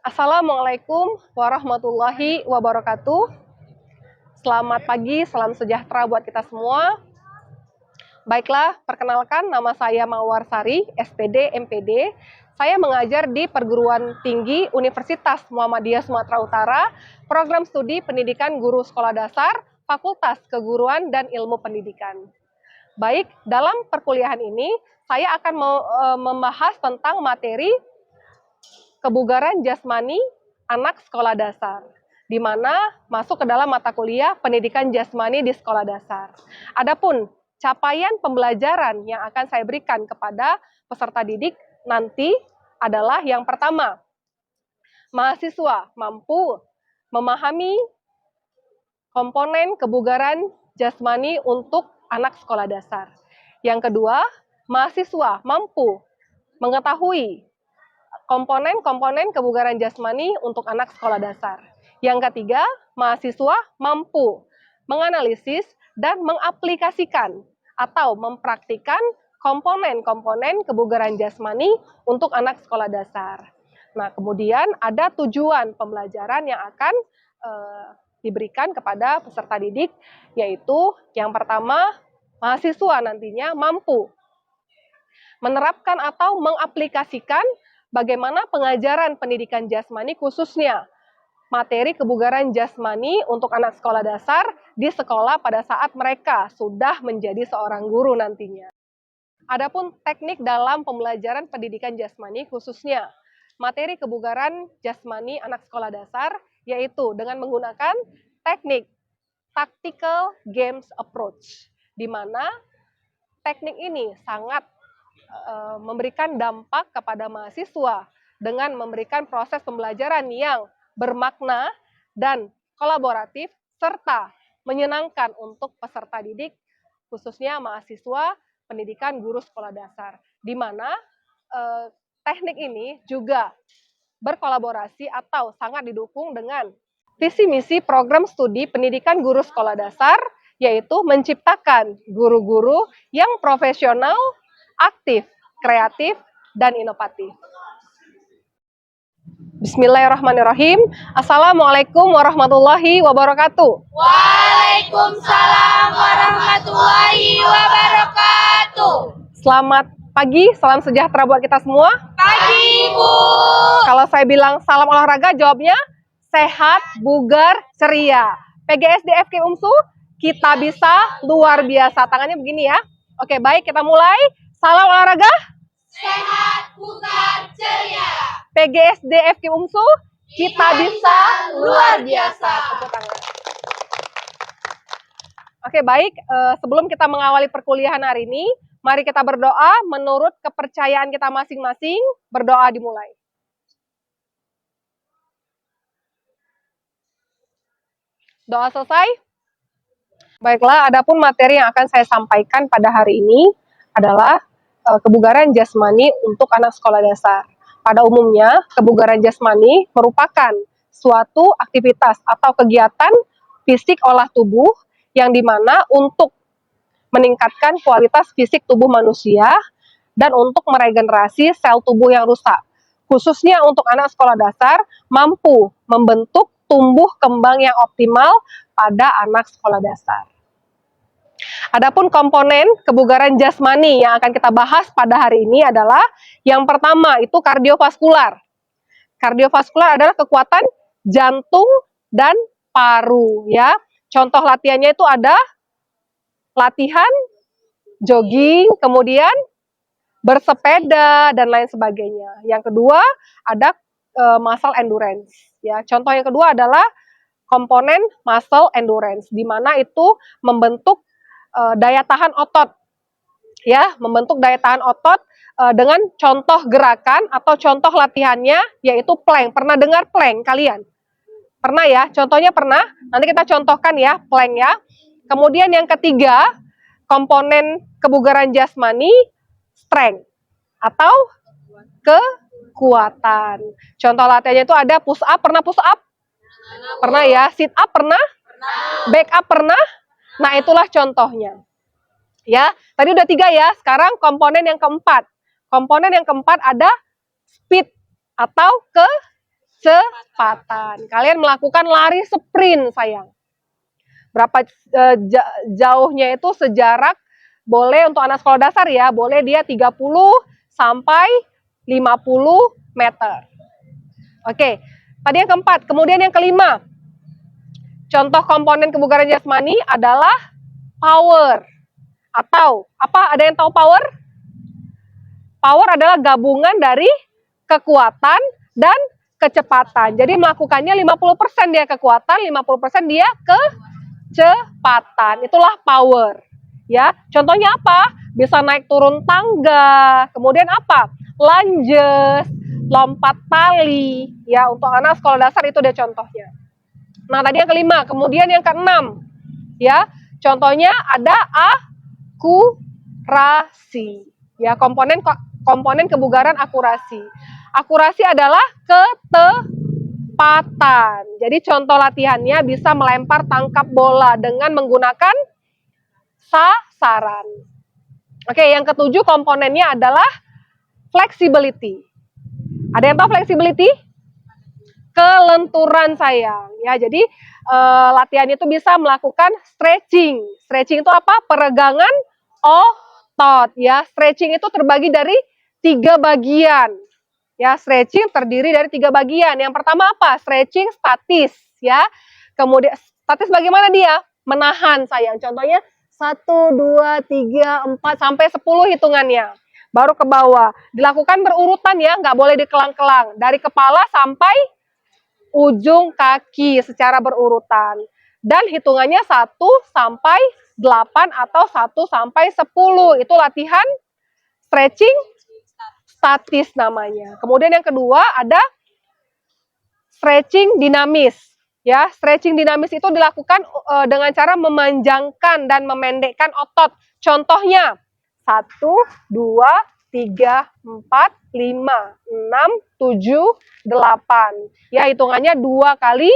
Assalamualaikum warahmatullahi wabarakatuh. Selamat pagi, salam sejahtera buat kita semua. Baiklah, perkenalkan nama saya Mawar Sari, SPD, MPD. Saya mengajar di Perguruan Tinggi Universitas Muhammadiyah Sumatera Utara, Program Studi Pendidikan Guru Sekolah Dasar, Fakultas Keguruan dan Ilmu Pendidikan. Baik, dalam perkuliahan ini saya akan membahas tentang materi kebugaran jasmani anak sekolah dasar, di mana masuk ke dalam mata kuliah pendidikan jasmani di sekolah dasar. Adapun capaian pembelajaran yang akan saya berikan kepada peserta didik nanti adalah yang pertama, mahasiswa mampu memahami komponen kebugaran jasmani untuk anak sekolah dasar. Yang kedua, mahasiswa mampu mengetahui komponen-komponen kebugaran jasmani untuk anak sekolah dasar. Yang ketiga, mahasiswa mampu menganalisis dan mengaplikasikan atau mempraktikkan komponen-komponen kebugaran jasmani untuk anak sekolah dasar. Nah, kemudian ada tujuan pembelajaran yang akan diberikan kepada peserta didik, yaitu yang pertama, mahasiswa nantinya mampu menerapkan atau mengaplikasikan bagaimana pengajaran pendidikan jasmani, khususnya materi kebugaran jasmani untuk anak sekolah dasar di sekolah pada saat mereka sudah menjadi seorang guru nantinya. Adapun teknik dalam pembelajaran pendidikan jasmani, khususnya materi kebugaran jasmani anak sekolah dasar, yaitu dengan menggunakan teknik tactical games approach, di mana teknik ini sangat memberikan dampak kepada mahasiswa dengan memberikan proses pembelajaran yang bermakna dan kolaboratif serta menyenangkan untuk peserta didik, khususnya mahasiswa pendidikan guru sekolah dasar, di mana teknik ini juga berkolaborasi atau sangat didukung dengan visi misi program studi pendidikan guru sekolah dasar, yaitu menciptakan guru-guru yang profesional, aktif, kreatif, dan inovatif. Bismillahirrahmanirrahim. Assalamualaikum warahmatullahi wabarakatuh. Waalaikumsalam warahmatullahi wabarakatuh. Selamat pagi, salam sejahtera buat kita semua. Pagi, Bu. Kalau saya bilang salam olahraga, jawabnya sehat, bugar, ceria. PGSD FK UMSU, kita bisa luar biasa. Tangannya begini ya. Oke, baik, kita mulai. Salam olahraga. Sehat, bugar, ceria. PGSD FK UMSU, kita bisa luar biasa. Tepuk tangan. Oke, baik. Sebelum kita mengawali perkuliahan hari ini, mari kita berdoa menurut kepercayaan kita masing-masing. Berdoa dimulai. Doa selesai? Baiklah, adapun materi yang akan saya sampaikan pada hari ini adalah kebugaran jasmani untuk anak sekolah dasar. Pada umumnya, kebugaran jasmani merupakan suatu aktivitas atau kegiatan fisik olah tubuh yang dimana untuk meningkatkan kualitas fisik tubuh manusia dan untuk meregenerasi sel tubuh yang rusak. Khususnya untuk anak sekolah dasar, mampu membentuk tumbuh kembang yang optimal pada anak sekolah dasar. Adapun komponen kebugaran jasmani yang akan kita bahas pada hari ini adalah yang pertama itu kardiovaskular. Kardiovaskular adalah kekuatan jantung dan paru ya. Contoh latihannya itu ada latihan jogging, kemudian bersepeda dan lain sebagainya. Yang kedua ada muscle endurance ya. Contoh yang kedua adalah komponen muscle endurance, di mana itu membentuk daya tahan otot, ya, membentuk daya tahan otot dengan contoh gerakan atau contoh latihannya yaitu plank. Pernah dengar plank kalian? Pernah ya? Contohnya pernah? Nanti kita contohkan ya plank ya. Kemudian yang ketiga, komponen kebugaran jasmani, strength atau kekuatan. Contoh latihannya itu ada push up. Pernah push up? Pernah ya? Sit up pernah? Back up pernah? Nah, itulah contohnya. Ya, tadi udah 3 ya. Sekarang komponen yang keempat. Komponen yang keempat ada speed atau kecepatan. Kalian melakukan lari sprint, sayang. Berapa jauhnya itu sejarak, boleh untuk anak sekolah dasar ya, boleh dia 30 sampai 50 meter. Oke, tadi yang keempat. Kemudian yang kelima, contoh komponen kebugaran jasmani adalah power. Atau, apa? Ada yang tahu power? Power adalah gabungan dari kekuatan dan kecepatan. Jadi melakukannya 50% dia kekuatan, 50% dia kecepatan. Itulah power. Ya, contohnya apa? Bisa naik turun tangga. Kemudian apa? Lunges, lompat tali. Ya, untuk anak sekolah dasar itu dia contohnya. Nah, tadi yang kelima. Kemudian yang keenam. Ya, contohnya ada akurasi. Ya, komponen kebugaran akurasi. Akurasi adalah ketepatan. Jadi contoh latihannya bisa melempar tangkap bola dengan menggunakan sasaran. Oke, yang ketujuh komponennya adalah flexibility. Ada yang tahu flexibility? Kelenturan, sayang. Ya, jadi latihan itu bisa melakukan stretching. Stretching itu apa? Peregangan otot. Ya, stretching itu terbagi dari 3 bagian. Ya, stretching terdiri dari 3 bagian. Yang pertama apa? Stretching statis. Ya, kemudian statis bagaimana dia? Menahan, sayang. Contohnya 1, 2, 3, 4 sampai 10 hitungannya. Baru ke bawah. Dilakukan berurutan ya, nggak boleh dikelang-kelang. Dari kepala sampai ujung kaki secara berurutan. Dan hitungannya 1 sampai 8 atau 1 sampai 10. Itu latihan stretching statis namanya. Kemudian yang kedua ada stretching dinamis. Ya, stretching dinamis itu dilakukan dengan cara memanjangkan dan memendekkan otot. Contohnya 1, 2, 3, 4, 5, 6, 7, 8. Ya, hitungannya 2 kali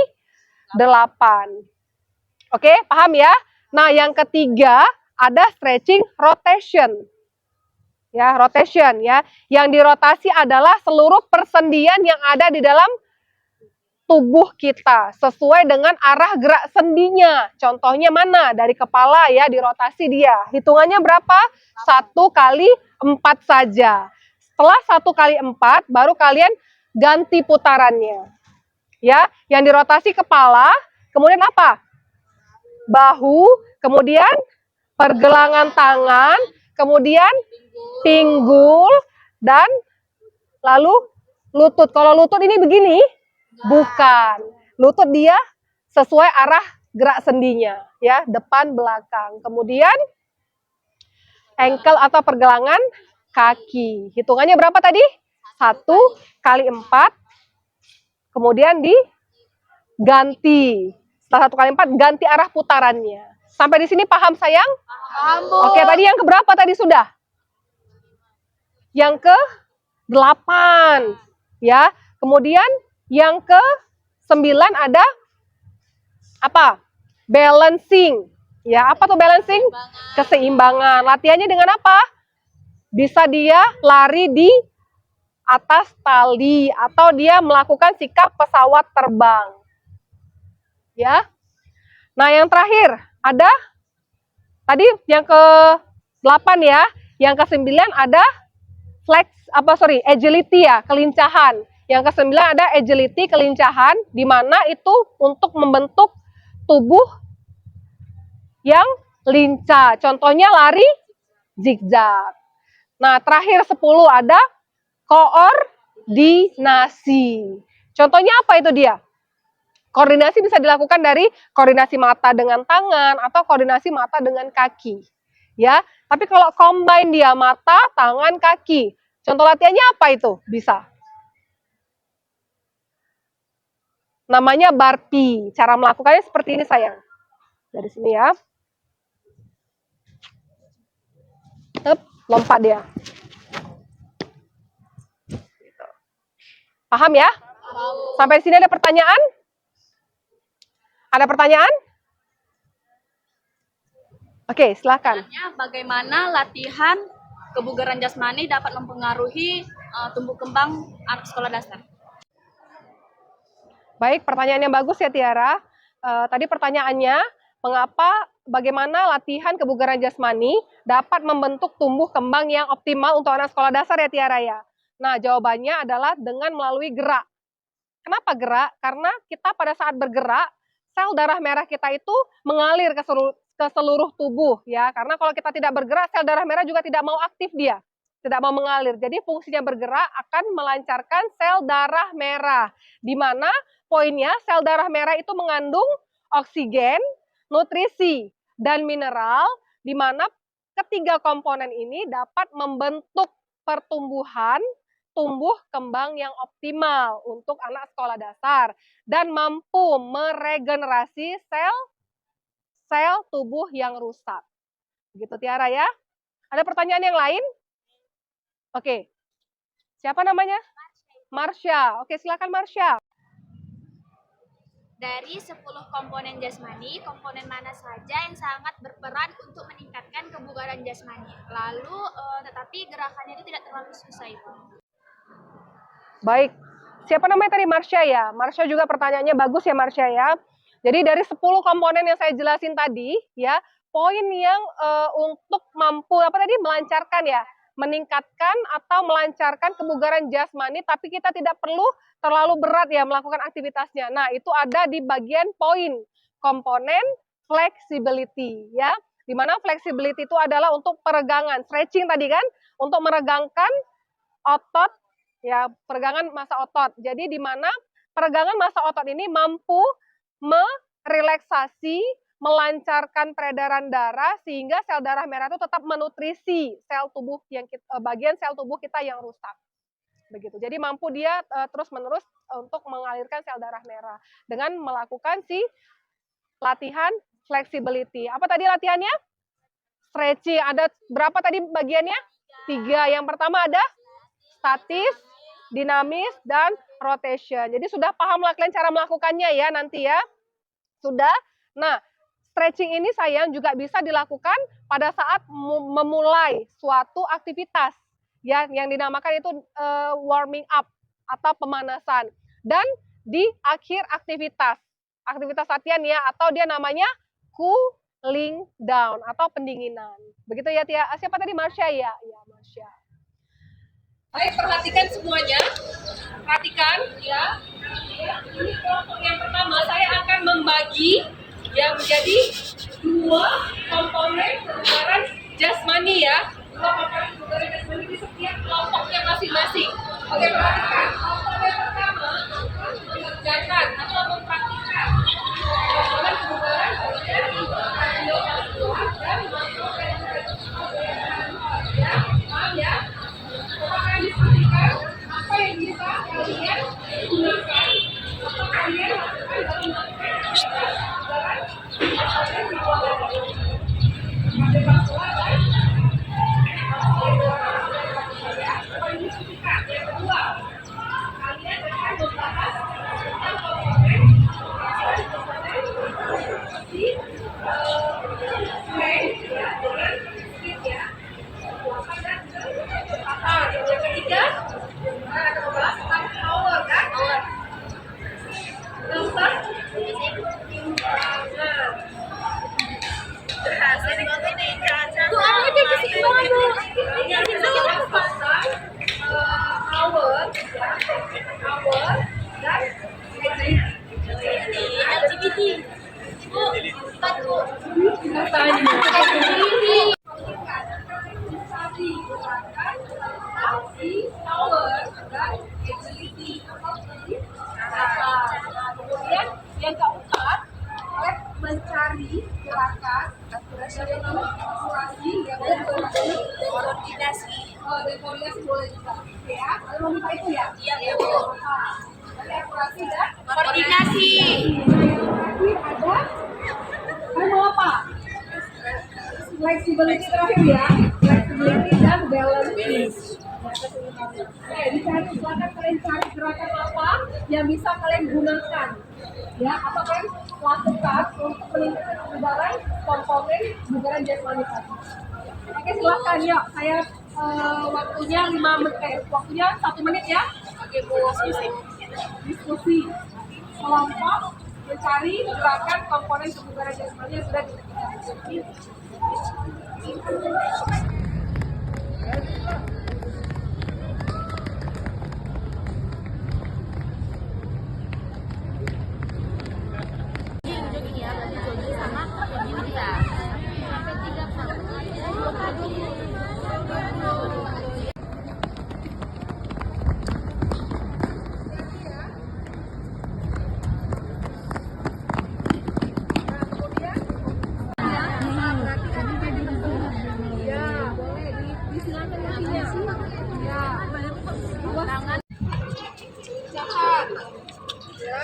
8. Oke, paham ya? Nah, yang ketiga ada stretching rotation. Ya, rotation ya. Yang dirotasi adalah seluruh persendian yang ada di dalam tubuh kita sesuai dengan arah gerak sendinya. Contohnya mana? Dari kepala ya, dirotasi dia. Hitungannya berapa? 1 kali 4 saja. Setelah 1 kali 4, baru kalian ganti putarannya. Ya, yang dirotasi kepala, kemudian apa? Bahu, kemudian pergelangan tangan, kemudian pinggul, dan lalu lutut. Kalau lutut ini begini, bukan. Lutut dia sesuai arah gerak sendinya, ya, depan belakang. Kemudian ankle atau pergelangan kaki. Hitungannya berapa tadi? 1 kali 4. Kemudian diganti. Setelah 1 kali 4, ganti arah putarannya. Sampai di sini paham, sayang? Paham, Bu. Oke, tadi yang keberapa tadi sudah? Yang ke-8. Ya. Kemudian yang ke-9 ada apa? Balancing. Ya, apa tuh balancing? Keseimbangan. Latihannya dengan apa? Bisa dia lari di atas tali atau dia melakukan sikap pesawat terbang. Ya. Nah, yang terakhir ada tadi yang ke-8 ya. Yang ke-9 ada agility ya, kelincahan. Yang ke-9 ada agility, kelincahan, di mana itu untuk membentuk tubuh yang lincah. Contohnya lari zigzag. Nah, terakhir 10 ada koordinasi. Contohnya apa itu dia? Koordinasi bisa dilakukan dari koordinasi mata dengan tangan atau koordinasi mata dengan kaki. Ya, tapi kalau combine dia mata, tangan, kaki. Contoh latihannya apa itu? Bisa. Namanya burpee. Cara melakukannya seperti ini, sayang. Dari sini ya. Lompat dia. Paham ya? Sampai sini ada pertanyaan? Ada pertanyaan? Oke, silakan. Bagaimana latihan kebugaran jasmani dapat mempengaruhi tumbuh kembang anak sekolah dasar? Baik, pertanyaan yang bagus ya Tiara. Tadi pertanyaannya, bagaimana latihan kebugaran jasmani dapat membentuk tumbuh kembang yang optimal untuk anak sekolah dasar ya Tiara ya? Nah, jawabannya adalah dengan melalui gerak. Kenapa gerak? Karena kita pada saat bergerak, sel darah merah kita itu mengalir ke seluruh tubuh ya. Karena kalau kita tidak bergerak, sel darah merah juga tidak mau aktif dia, tidak mau mengalir. Jadi fungsinya bergerak akan melancarkan sel darah merah. Di mana poinnya sel darah merah itu mengandung oksigen, nutrisi, dan mineral, di mana ketiga komponen ini dapat membentuk pertumbuhan tumbuh kembang yang optimal untuk anak sekolah dasar dan mampu meregenerasi sel tubuh yang rusak. Begitu Tiara ya. Ada pertanyaan yang lain? Oke. Siapa namanya? Marsha. Oke, silakan Marsha. Dari 10 komponen jasmani, komponen mana saja yang sangat berperan untuk meningkatkan kebugaran jasmani? Lalu, tetapi gerakannya itu tidak terlalu susah itu. Baik. Siapa namanya tadi? Marsha ya? Marsha juga pertanyaannya bagus ya Marsha ya. Jadi dari 10 komponen yang saya jelasin tadi ya, poin yang untuk mampu melancarkan ya, meningkatkan atau melancarkan kebugaran jasmani, tapi kita tidak perlu terlalu berat ya melakukan aktivitasnya. Nah, itu ada di bagian poin komponen flexibility ya. Di mana flexibility itu adalah untuk peregangan, stretching tadi kan, untuk meregangkan otot ya, peregangan massa otot. Jadi di mana peregangan massa otot ini mampu merelaksasi, melancarkan peredaran darah sehingga sel darah merah itu tetap menutrisi sel tubuh bagian sel tubuh kita yang rusak. Begitu. Jadi mampu dia terus-menerus untuk mengalirkan sel darah merah dengan melakukan latihan flexibility. Apa tadi latihannya? Stretching. Ada berapa tadi bagiannya? 3. Yang pertama ada statis, dinamis, dan rotation. Jadi sudah paham lah kalian cara melakukannya ya nanti ya? Sudah? Nah, stretching ini sayang juga bisa dilakukan pada saat memulai suatu aktivitas ya, yang dinamakan itu warming up atau pemanasan. Dan di akhir aktivitas latihan ya, atau dia namanya cooling down atau pendinginan. Begitu ya Tia? Siapa tadi? Marsha ya? Ya, Marsha. Baik, perhatikan semuanya. Perhatikan ya. Ini kelompok yang pertama saya akan membagi ya menjadi 2 komponen kebugaran jasmani ya. 2 komponen kebugaran jasmani di setiap kelompoknya masing-masing. Oke, perhatikan. Kelompok yang pertama mengerjakan atau mempraktikkan komponen kebugaran kardiovaskular dan ya, paham ya? Apakah diperhatikan apa yang bisa kalian gunakan atau kalian lakukan dalam melakukan kebugaran kardiovaskular dan yang kedua, kalian akan membahas tentang komponen seperti strength ya, dengan speed ya, dan kecepatan. Yang ketiga, kita akan membahas tentang power kan? Keempat, kemudian yang keempat, mencari gerakan akurasi yang koordinasi. Dan koordinasi boleh juga ya. Kalau mau minta itu ya? Iya, boleh. Jadi akurasi dan Koordinasi. ada mau apa? Flexibility terakhir ya. Flexibility dan balance. Oke, dicari, silakan kalian cari gerakan apa yang bisa kalian gunakan ya, atau kalian lakukan untuk meningkatkan kebugaran komponen kebugaran jasmani tadi? Oke, silakan yuk. Saya waktunya 1 menit ya. Oke, Bu. Diskusi kelompok mencari gerakan komponen kebugaran jasmani yang sudah didefinisikan. Pelincahan, ya,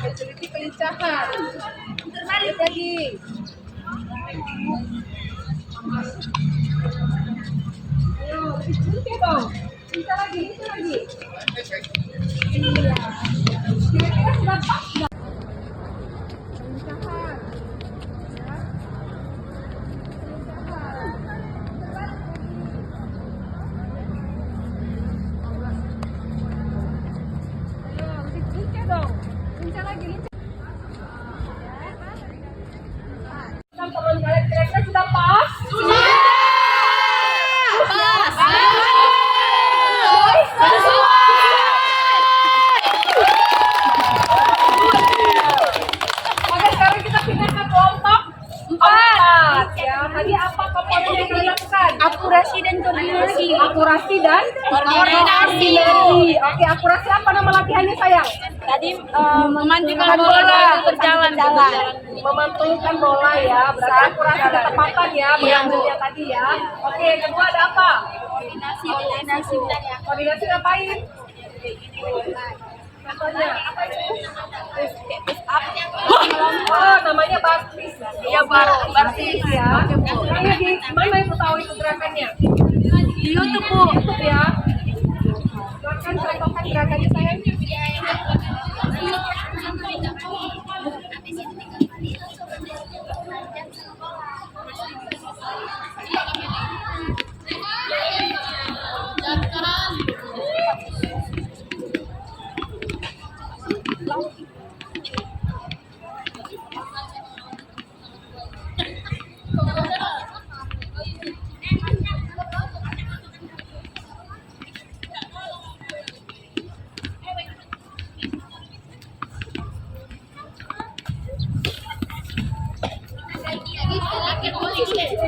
agility pelincahan. Balik lagi. Ayo, lebih sedikit dong. Lincah lagi. Iya. Kira-kira sudah pas nggak? Pelincahan, ya. Teman kalian kira-kira sudah pas? Sudah! Oke, sekarang kita pindah ke kelompok 4. Ya, tadi apa komponen yang kalian lakukan? Akurasi dan koordinasi. Akurasi dan Koordinasi. Oke, akurasi apa nama latihannya sayang? Tadi memanjungkan bola berjalan. Memantulkan bola ya, berarti akurasi ketepatan ya, mengambilnya tadi ya. Oke, kedua ada apa? Koordinasi ngapain? Contohnya apa itu? Oh, namanya barfis. Iya, barfis. Ya. Ini di mana ibu tahu itu gerakannya? Di YouTube, Bu. YouTube ya. Silakan contohkan gerakannya sayang.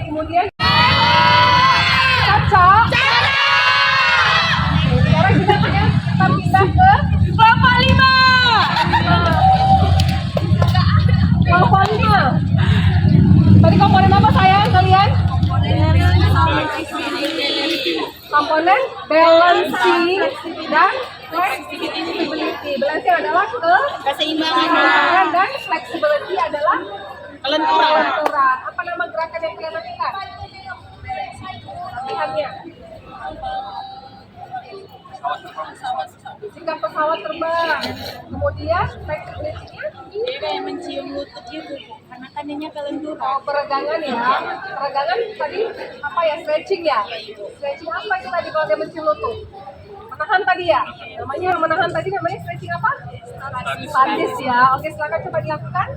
Kemudian kaca. Sekarang kita pindah ke Kelompok 5. kelompok 5. Tadi komponen apa sayang kalian? Komponen balancing dan flexibility. Balancing adalah keseimbangan dan flexibility adalah kelenturan. Apa nama gerakan yang kalian lakukan? Latihannya. Jika pesawat terbang, kemudian flexibility-nya Dia kayak mencium lutut gitu, karena kanannya kelenturan. oh, peregangan ya. Peregangan tadi apa ya? Stretching ya. Stretching apa itu tadi kalau dia mencium lutut? Menahan tadi ya. Namanya menahan tadi namanya stretching apa? Statis ya. Oke, silakan coba dilakukan.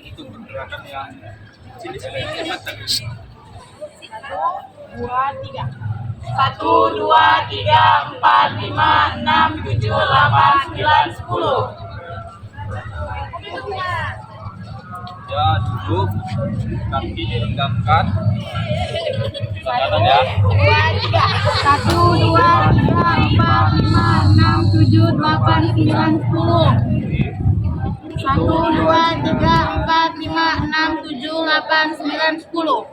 Itu gerakan yang jenis-jenis 1, 2, 3, 4, 5, 6, 7, 8, 9, 10. ya duduk, kaki direnggangkan, tangan ya. 1, 2, 3, 4, 5, 6, 7, 8, 9, 10. 1, 2, 3, 4, 5, 6, 7, 8, 9, 10.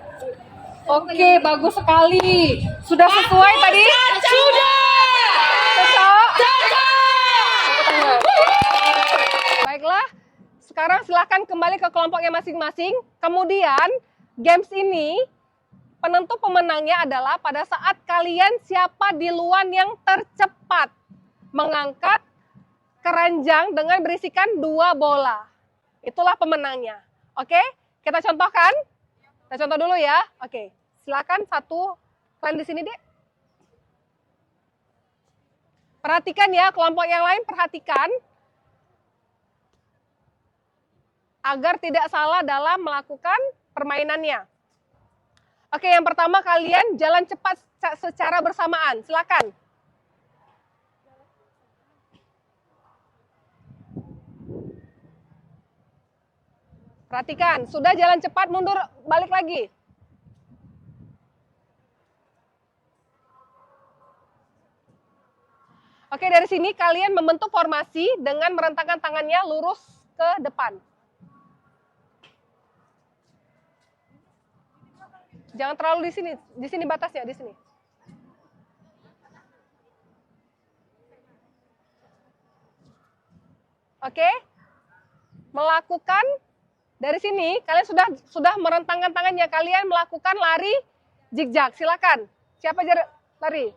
Oke, bagus sekali. Sudah sesuai tadi? Sudah. Cocok? Baiklah, sekarang silakan kembali ke kelompoknya masing-masing. Kemudian, games ini penentu pemenangnya adalah pada saat kalian siapa duluan yang tercepat mengangkat keranjang dengan berisikan 2 bola. Itulah pemenangnya. Oke, kita contohkan. Kita contoh dulu ya. Oke, silakan satu. Kalian di sini, Dek. Perhatikan ya, kelompok yang lain perhatikan. Agar tidak salah dalam melakukan permainannya. Oke, yang pertama kalian jalan cepat secara bersamaan. Silakan. Perhatikan, sudah jalan cepat, mundur, balik lagi. Oke, dari sini kalian membentuk formasi dengan merentangkan tangannya lurus ke depan. Jangan terlalu di sini batasnya, di sini. Oke, melakukan dari sini kalian sudah merentangkan tangannya, kalian melakukan lari zigzag. Silakan. Siapa lari?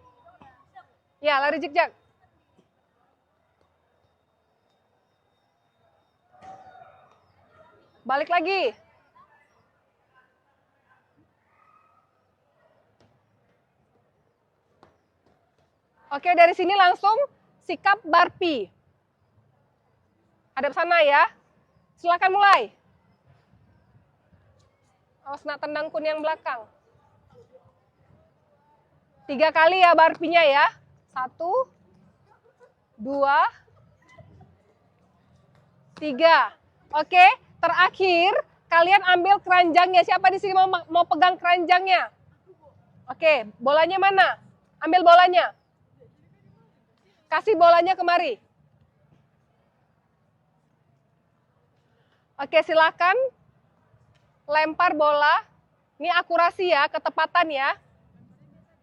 Ya, lari zigzag. Balik lagi. Oke, dari sini langsung sikap Barbie. Hadap sana ya. Silakan mulai. Awas nak tendang kun yang belakang. 3 kali ya Barbie-nya ya. 1, 2, 3. Oke, terakhir kalian ambil keranjangnya. Siapa di sini mau pegang keranjangnya? Oke, bolanya mana? Ambil bolanya. Kasih bolanya kemari. Oke, silakan lempar bola. Ini akurasi ya, ketepatan ya.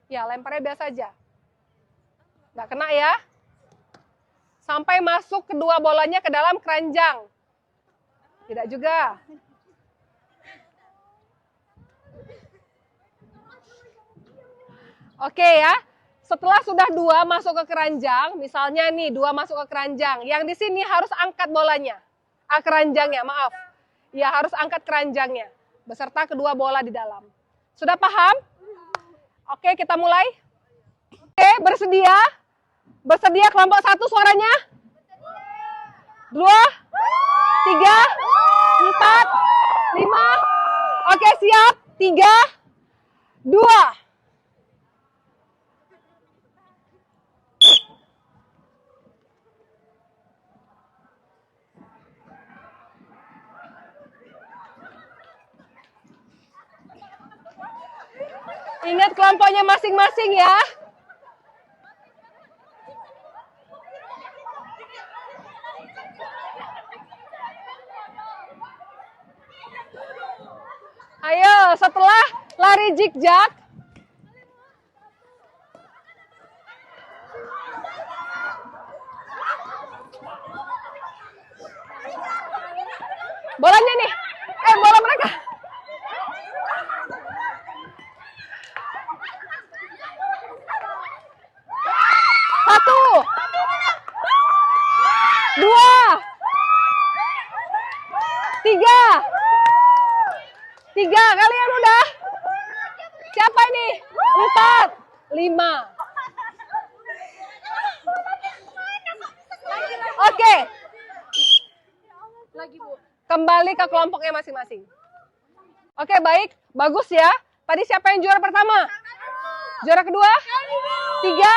Ya, lemparnya biasa aja. Nggak kena ya. Sampai masuk kedua bolanya ke dalam keranjang. Tidak juga. Oke ya. Setelah sudah 2 masuk ke keranjang, misalnya nih 2 masuk ke keranjang, yang di sini harus angkat bolanya. Keranjangnya, maaf. Ya, harus angkat keranjangnya beserta kedua bola di dalam. Sudah paham? Oke, kita mulai. Oke, bersedia? Bersedia kelompok 1 suaranya? 2, 3, 4, 5. Oke, siap. 3, 2. Ingat kelompoknya masing-masing ya. Ayo, setelah lari zigzag, bolanya nih. Bola mereka. Satu, 2, 3. 3, kalian udah? Siapa ini? 4, 5. Oke. Kembali ke kelompoknya masing-masing. Oke, baik. Bagus ya. Tadi siapa yang juara pertama? Juara kedua? 3,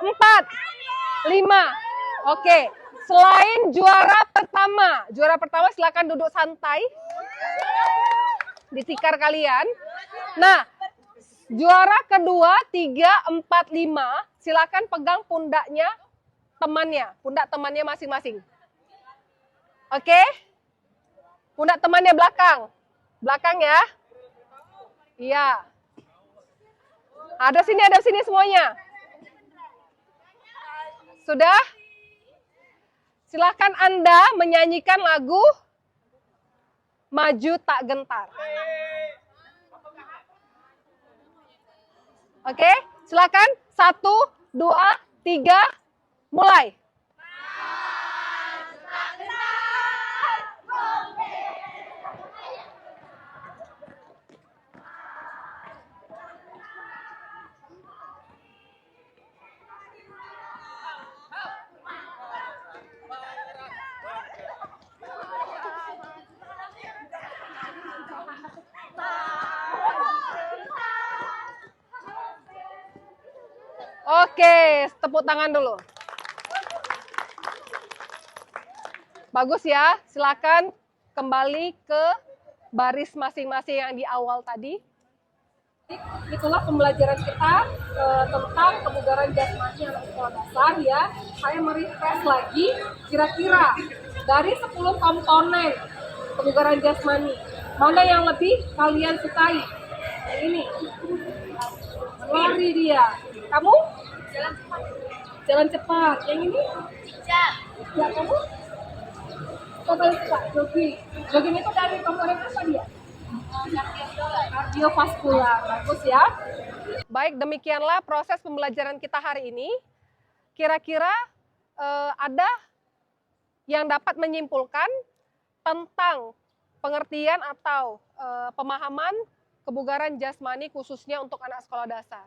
4, 5. Oke. Selain juara pertama silakan duduk santai. Ditikar kalian. Nah, juara kedua 3, 4, 5 silakan pegang pundaknya temannya, pundak temannya masing-masing. Oke? Pundak temannya belakang. Belakang ya. Iya. Ada sini semuanya. Sudah? Silakan Anda menyanyikan lagu Maju Tak Gentar. Oke, silakan. 1, 2, 3, mulai. Oke, tepuk tangan dulu. Bagus ya, silakan kembali ke baris masing-masing yang di awal tadi. Itulah pembelajaran kita tentang kebugaran jasmani anak sekolah dasar ya. Saya merefresh lagi, kira-kira dari 10 komponen kebugaran jasmani, mana yang lebih kalian sukai? Yang ini. Lari dia. Kamu? Jalan cepat. Jalan cepat. Yang ini? Pijat. Ya, kamu? Coba suka jogging. Jogging itu dari komponen apa dia? Kardiovaskular. Bagus ya. Baik, demikianlah proses pembelajaran kita hari ini. Kira-kira ada yang dapat menyimpulkan tentang pengertian atau pemahaman kebugaran jasmani khususnya untuk anak sekolah dasar.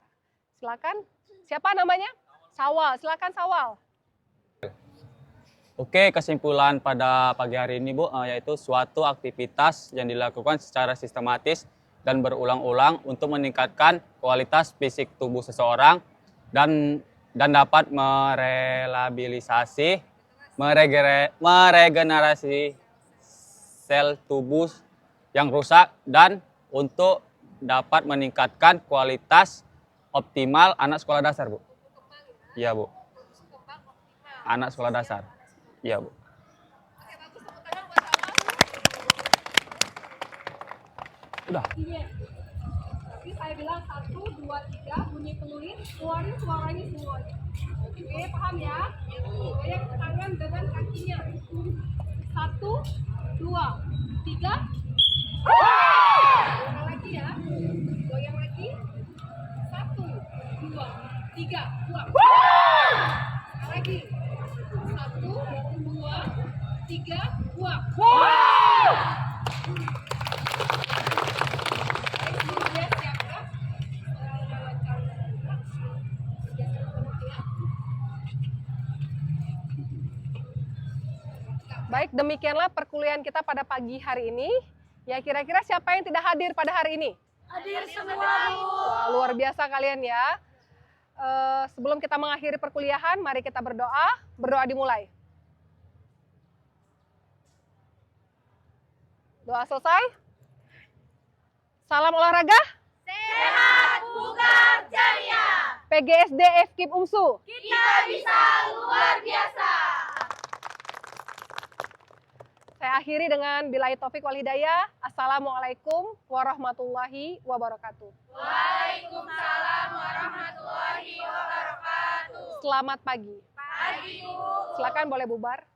Silakan. Siapa namanya? Sawal. Silakan Sawal. Oke, kesimpulan pada pagi hari ini Bu, yaitu suatu aktivitas yang dilakukan secara sistematis dan berulang-ulang untuk meningkatkan kualitas fisik tubuh seseorang dan dapat meregenerasi sel tubuh yang rusak dan untuk dapat meningkatkan kualitas optimal anak sekolah dasar, Bu. Iya, Bu. Anak sekolah dasar. Iya, Bu. Udah. Tapi saya bilang 1, 2, 3, bunyi peluit, keluarin suaranya semuanya. Oke, paham ya? Goyang tangan dengan kakinya. 1, 2, 3. Goyang lagi ya. Goyang lagi. 1, 2, 3, buang. Lagi. 1, 2, 3, buang. Baik, demikianlah perkuliahan kita pada pagi hari ini. Ya, kira-kira siapa yang tidak hadir pada hari ini? Hadir semua, Bu. Wah, luar biasa kalian ya. Sebelum kita mengakhiri perkuliahan, mari kita berdoa. Berdoa dimulai. Doa selesai. Salam olahraga. Sehat, bugar, jaya. PGSD FKIP UMSU. Kita bisa luar biasa. Saya akhiri dengan billahi taufik wal hidayah. Assalamualaikum warahmatullahi wabarakatuh. Waalaikumsalam warahmatullahi wabarakatuh. Selamat pagi. Pagi, Bu. Silakan boleh bubar.